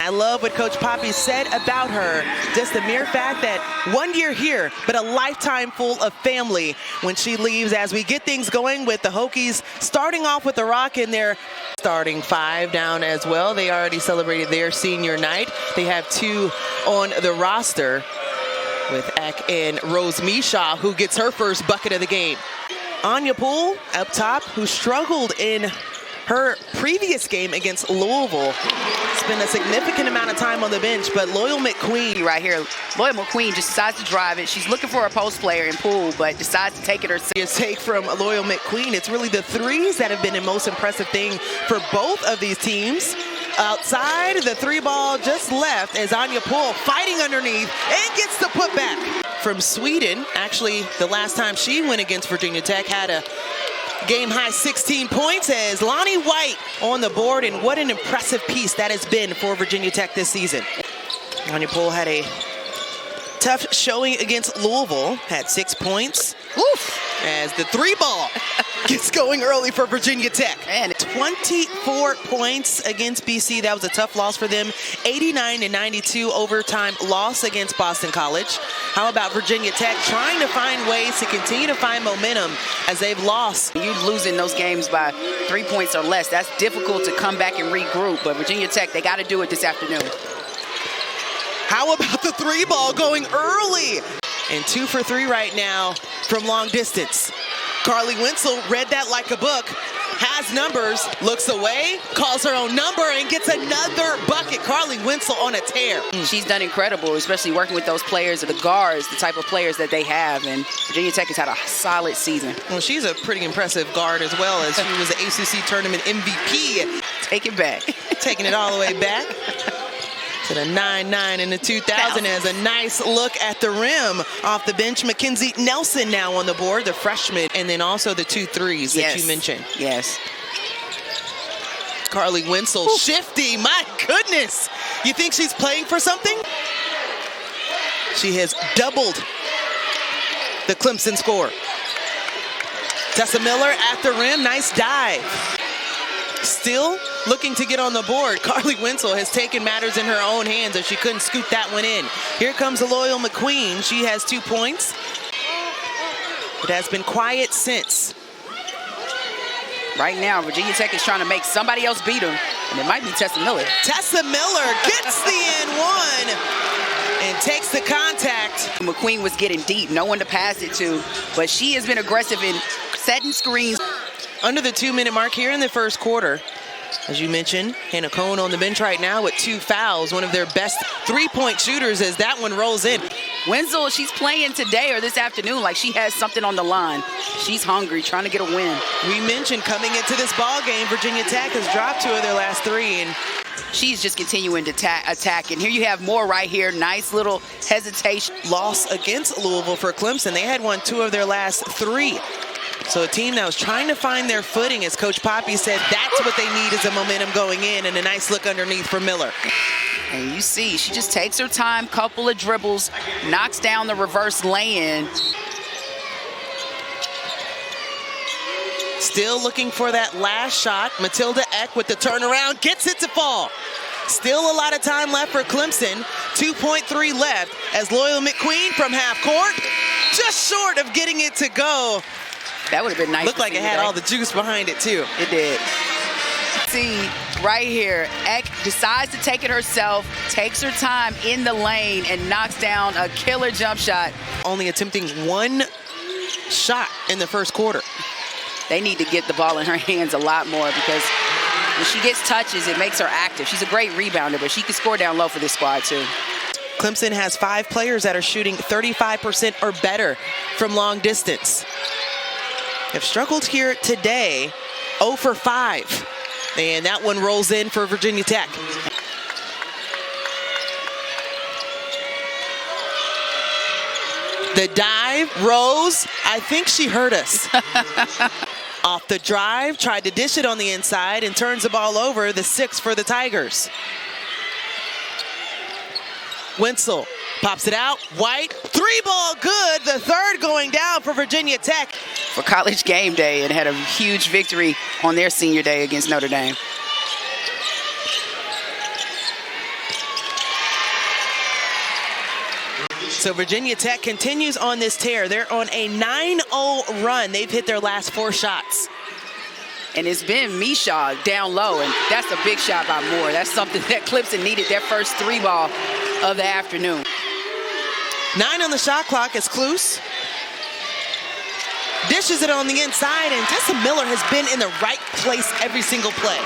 I love what Coach Poppy said about her. Just the mere fact that 1 year here, but a lifetime full of family when she leaves, as we get things going with the Hokies starting off with the Rock in their starting 5 down as well. They already celebrated their senior night. They have 2 on the roster with Eck and Rose Micheaux, who gets her first bucket of the game. Anya Poole up top, who struggled in her previous game against Louisville. Spent a significant amount of time on the bench, but Loyal McQueen right here. Loyal McQueen just decides to drive it. She's looking for a post player in Poole, but decides to take it herself. Take from Loyal McQueen. It's really the threes that have been the most impressive thing for both of these teams. Outside, the 3-ball just left as Anya Poole fighting underneath and gets the putback. From Sweden, actually the last time she went against Virginia Tech, had a game-high 16 points as Lonnie White on the board, and what an impressive piece that has been for Virginia Tech this season. Anya Poole had a tough showing against Louisville, had 6 points. Oof. As the 3-ball gets going early for Virginia Tech. And 24 points against BC. That was a tough loss for them. 89-92 overtime loss against Boston College. How about Virginia Tech trying to find ways to continue to find momentum as they've lost? You're losing those games by 3 points or less. That's difficult to come back and regroup. But Virginia Tech, they got to do it this afternoon. How about the 3-ball going early? And 2 for 3 right now from long distance. Carleigh Wenzel read that like a book, has numbers, looks away, calls her own number, and gets another bucket. Carleigh Wenzel on a tear. She's done incredible, especially working with those players, the guards, the type of players that they have. And Virginia Tech has had a solid season. Well, she's a pretty impressive guard as well, as she was the ACC tournament MVP. Take it back. Taking it all the way back. To the 9-9 in the 2000 as a nice look at the rim off the bench. Mackenzie Nelson now on the board, the freshman, and then also the 2 threes that you mentioned. Yes. Carleigh Wenzel, shifty, my goodness. You think she's playing for something? She has doubled the Clemson score. Tessa Miller at the rim, nice dive. Still looking to get on the board. Carleigh Wenzel has taken matters in her own hands as she couldn't scoop that one in. Here comes the Loyal McQueen. She has 2 points. It has been quiet since. Right now, Virginia Tech is trying to make somebody else beat them, and it might be Tessa Miller. Tessa Miller gets the N1 and takes the contact. McQueen was getting deep, no one to pass it to, but she has been aggressive in setting screens. Under the 2-minute mark here in the first quarter. As you mentioned, Hannah Cohn on the bench right now with 2 fouls, one of their best 3-point shooters as that one rolls in. Wenzel, she's playing today or this afternoon like she has something on the line. She's hungry, trying to get a win. We mentioned coming into this ball game, Virginia Tech has dropped 2 of their last 3, and she's just continuing to attack. And here you have more right here. Nice little hesitation. Loss against Louisville for Clemson. They had won 2 of their last 3. So a team that was trying to find their footing, as Coach Poppy said, that's what they need is a momentum going in, and a nice look underneath for Miller. And you see, she just takes her time, couple of dribbles, knocks down the reverse lay-in. Still looking for that last shot. Matilda Eck with the turnaround, gets it to fall. Still a lot of time left for Clemson. 2.3 left as Loyal McQueen from half court, just short of getting it to go. That would have been nice. Looked like it had all the juice behind it, too. It did. See, right here, Eck decides to take it herself, takes her time in the lane, and knocks down a killer jump shot. Only attempting 1 shot in the first quarter. They need to get the ball in her hands a lot more, because when she gets touches, it makes her active. She's a great rebounder, but she can score down low for this squad, too. Clemson has 5 players that are shooting 35% or better from long distance. Have struggled here today, 0 for 5. And that one rolls in for Virginia Tech. The dive, Rose, I think she hurt us. Off the drive, tried to dish it on the inside and turns the ball over, the 6 for the Tigers. Wenzel pops it out, White, 3-ball good, the 3rd going down for Virginia Tech. For College Game Day, and had a huge victory on their senior day against Notre Dame. So Virginia Tech continues on this tear. They're on a 9-0 run. They've hit their last 4 shots. And it's been Micheaux down low, and that's a big shot by Moore. That's something that Clemson needed, their first 3-ball of the afternoon. 9 on the shot clock as Kluse dishes it on the inside, and Tessa Miller has been in the right place every single play.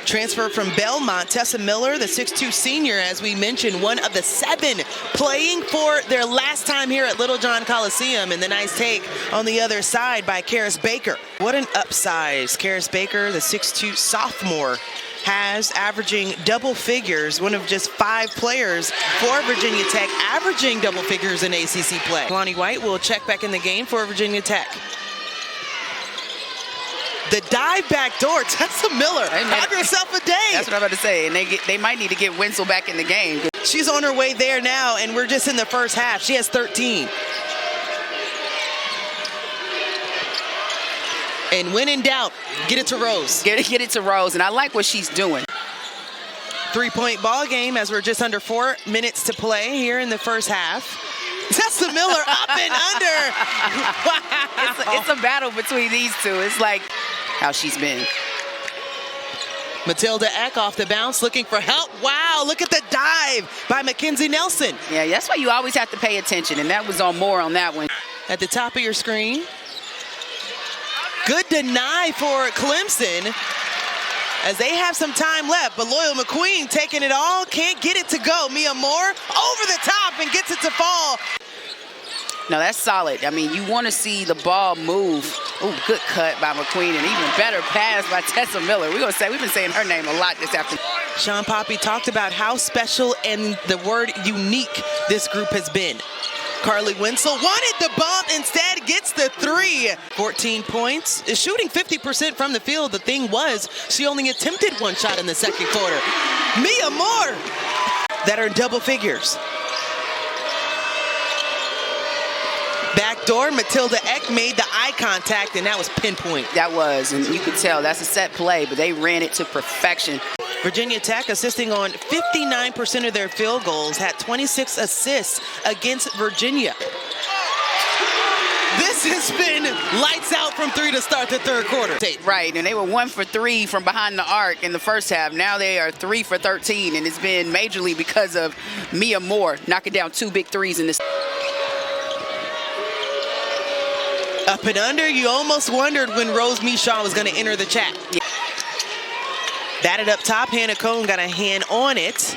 Transfer from Belmont, Tessa Miller, the 6'2 senior, as we mentioned, one of the 7 playing for their last time here at Littlejohn Coliseum. And the nice take on the other side by Carys Baker. What an upsize Carys Baker, the 6'2 sophomore, has, averaging double figures, one of just 5 players for Virginia Tech averaging double figures in ACC play. Lonnie White will check back in the game for Virginia Tech. The dive back door, Tessa Miller, have yourself a day. That's what I'm about to say, and they might need to get Wenzel back in the game. She's on her way there now, and we're just in the first half. She has 13. And when in doubt, get it to Rose. Get it to Rose, and I like what she's doing. 3-point ball game as we're just under 4 minutes to play here in the first half. Tessa Miller up and under. Wow. It's a battle between these two. It's like how she's been. Matilda Eck off the bounce looking for help. Wow, look at the dive by Mackenzie Nelson. Yeah, that's why you always have to pay attention, and that was on Moore on that one. At the top of your screen. Good deny for Clemson as they have some time left, but Loyal McQueen taking it all, can't get it to go. Mia Moore over the top and gets it to fall. No, that's solid. I mean, you want to see the ball move. Oh, good cut by McQueen, and even better pass by Tessa Miller. We've been saying her name a lot this afternoon. Sean Poppy talked about how special and the word unique this group has been. Carleigh Wenzel wanted the bump, instead gets the 3. 14 points, is shooting 50% from the field. The thing was, she only attempted 1 shot in the second quarter. Mia Moore, that are in double figures. Backdoor, Matilda Eck made the eye contact, and that was pinpoint. That was, and you could tell that's a set play, but they ran it to perfection. Virginia Tech assisting on 59% of their field goals, had 26 assists against Virginia. This has been lights out from 3 to start the third quarter. Right, and they were 1 for 3 from behind the arc in the first half. Now they are 3 for 13, and it's been majorly because of Mia Moore knocking down 2 big threes in this. Up and under, you almost wondered when Rose Micheaux was going to enter the chat. Yeah. Batted up top, Hannah Cohn got a hand on it.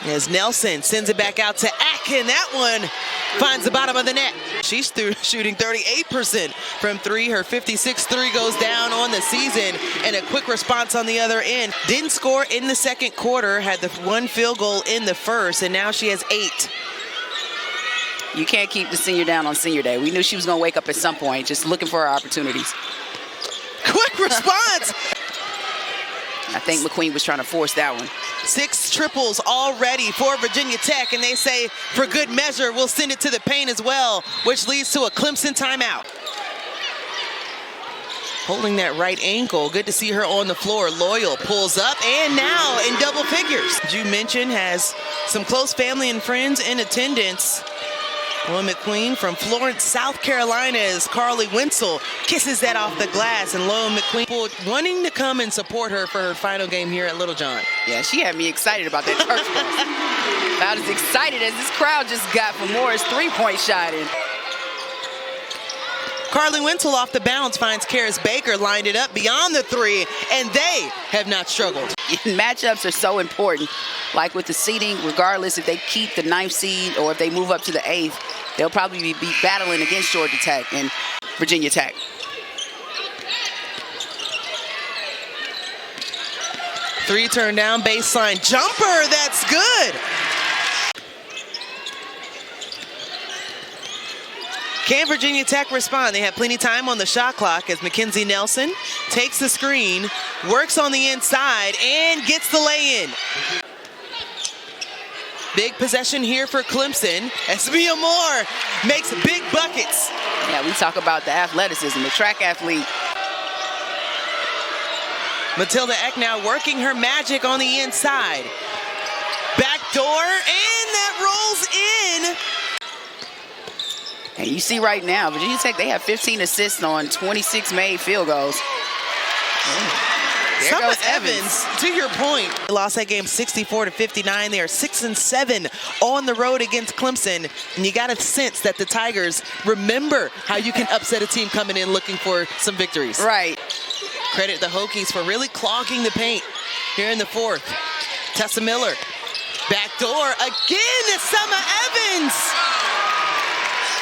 As Nelson sends it back out to Eck, and that one finds the bottom of the net. She's shooting 38% from 3. Her 56-3 goes down on the season, and a quick response on the other end. Didn't score in the second quarter, had the 1 field goal in the first, and now she has 8. You can't keep the senior down on senior day. We knew she was going to wake up at some point, just looking for her opportunities. Quick response. I think McQueen was trying to force that one. 6 triples already for Virginia Tech, and they say for good measure, we'll send it to the paint as well, which leads to a Clemson timeout. Holding that right ankle, good to see her on the floor. Loyal pulls up, and now in double figures. As you mentioned, has some close family and friends in attendance. Loyal McQueen from Florence, South Carolina, as Carleigh Wenzel kisses that off the glass, and Loyal McQueen wanting to come and support her for her final game here at Littlejohn. Yeah, she had me excited about that church bus. About as excited as this crowd just got for Moore's 3-point shot in. Carleigh Wenzel off the bounce finds Carys Baker lined it up beyond the 3, and they have not struggled. Matchups are so important. Like with the seeding, regardless if they keep the 9th seed or if they move up to the 8th, they'll probably be battling against Georgia Tech and Virginia Tech. Three turn down baseline jumper, that's good. Can Virginia Tech respond? They have plenty of time on the shot clock as Mackenzie Nelson takes the screen, works on the inside, and gets the lay-in. Big possession here for Clemson as Mia Moore makes big buckets. Yeah, we talk about the athleticism, the track athlete. Matilda Eck now working her magic on the inside. Back door, and that rolls in. And you see right now, Virginia Tech, they have 15 assists on 26 made field goals. There Summer goes Evans, to your point, they lost that game 64-59. They are 6-7 on the road against Clemson. And you got to sense that the Tigers remember how you can upset a team coming in looking for some victories. Right. Credit the Hokies for really clogging the paint here in the fourth. Tessa Miller, backdoor again, Summer Evans.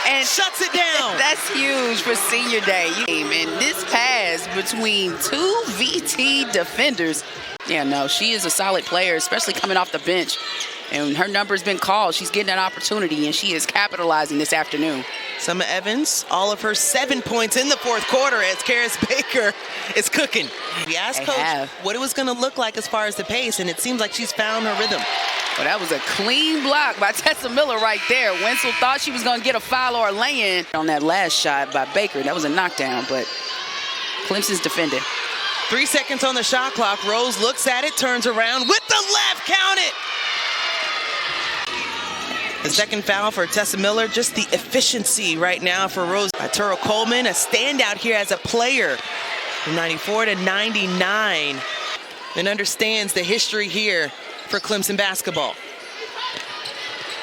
And shuts it down. That's huge for senior day. And this pass between two VT defenders. Yeah, no, she is a solid player, especially coming off the bench. And her number's been called. She's getting an opportunity, and she is capitalizing this afternoon. Summer Evans, all of her 7 points in the fourth quarter as Carys Baker is cooking. We asked Coach what it was going to look like as far as the pace, and it seems like she's found her rhythm. Well, that was a clean block by Tessa Miller right there. Wenzel thought she was going to get a foul or a lay-in on that last shot by Baker. That was a knockdown, but Clemson's defending. 3 seconds on the shot clock. Rose looks at it, turns around with the left, count it. The second foul for Tessa Miller, just the efficiency right now for Rose. Turo Coleman, a standout here as a player from 94 to 99, and understands the history here for Clemson basketball.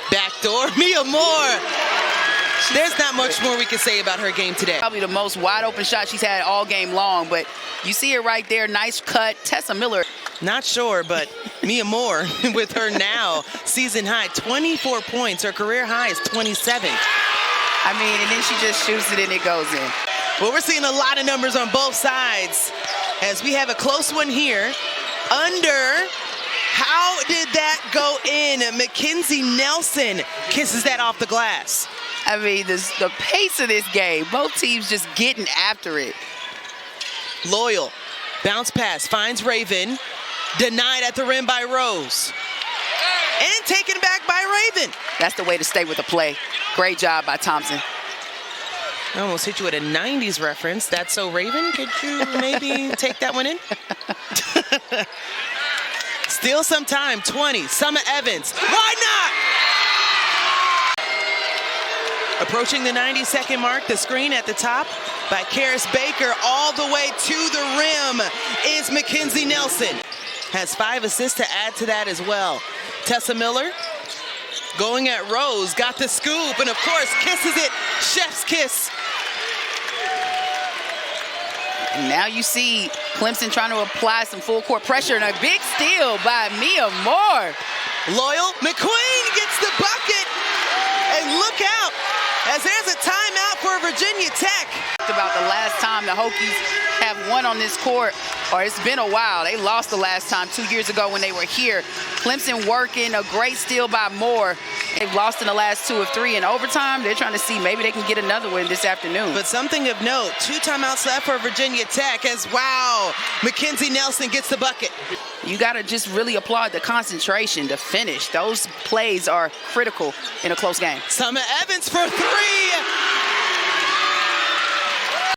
Backdoor, Mia Moore. There's not much more we can say about her game today. Probably the most wide open shot she's had all game long, but you see it right there, nice cut. Tessa Miller. Not sure, but Mia Moore with her now season high 24 points. Her career high is 27. I mean, and then she just shoots it and it goes in. Well, we're seeing a lot of numbers on both sides as we have a close one here. Under. How did that go in? Mackenzie Nelson kisses that off the glass. I mean, the pace of this game, both teams just getting after it. Loyal, bounce pass, finds Raven, denied at the rim by Rose. And taken back by Raven. That's the way to stay with the play. Great job by Thompson. I almost hit you with a 90s reference. That's so Raven, could you maybe take that one in? Still some time, 20, Summer Evans. Why not? Approaching the 90-second mark, the screen at the top by Carys Baker all the way to the rim is Mackenzie Nelson. Has 5 assists to add to that as well. Tessa Miller going at Rose, got the scoop, and of course kisses it, chef's kiss. And now you see Clemson trying to apply some full court pressure, and a big steal by Mia Moore. Loyal, McQueen gets the bucket, and look out as there's a timeout for Virginia Tech. About the last time the Hokies have won on this court, or it's been a while. They lost the last time 2 years ago when they were here. Clemson working, a great steal by Moore. They've lost in the last 2 of 3 in overtime. They're trying to see maybe they can get another one this afternoon. But something of note, 2 timeouts left for Virginia Tech as, wow, Mackenzie Nelson gets the bucket. You got to just really applaud the concentration, the finish. Those plays are critical in a close game. Summer Evans for 3.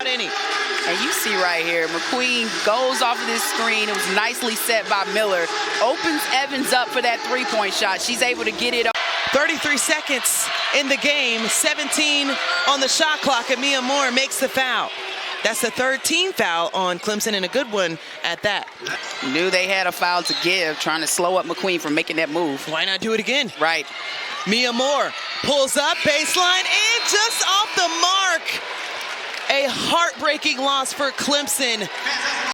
And you see right here, McQueen goes off of this screen. It was nicely set by Miller. Opens Evans up for that three-point shot. She's able to get it up. 33 seconds in the game, 17 on the shot clock, and Mia Moore makes the foul. That's the third team foul on Clemson, and a good one at that. Knew they had a foul to give, trying to slow up McQueen from making that move. Why not do it again? Right. Mia Moore pulls up, baseline, and just off the mark. A heartbreaking loss for Clemson.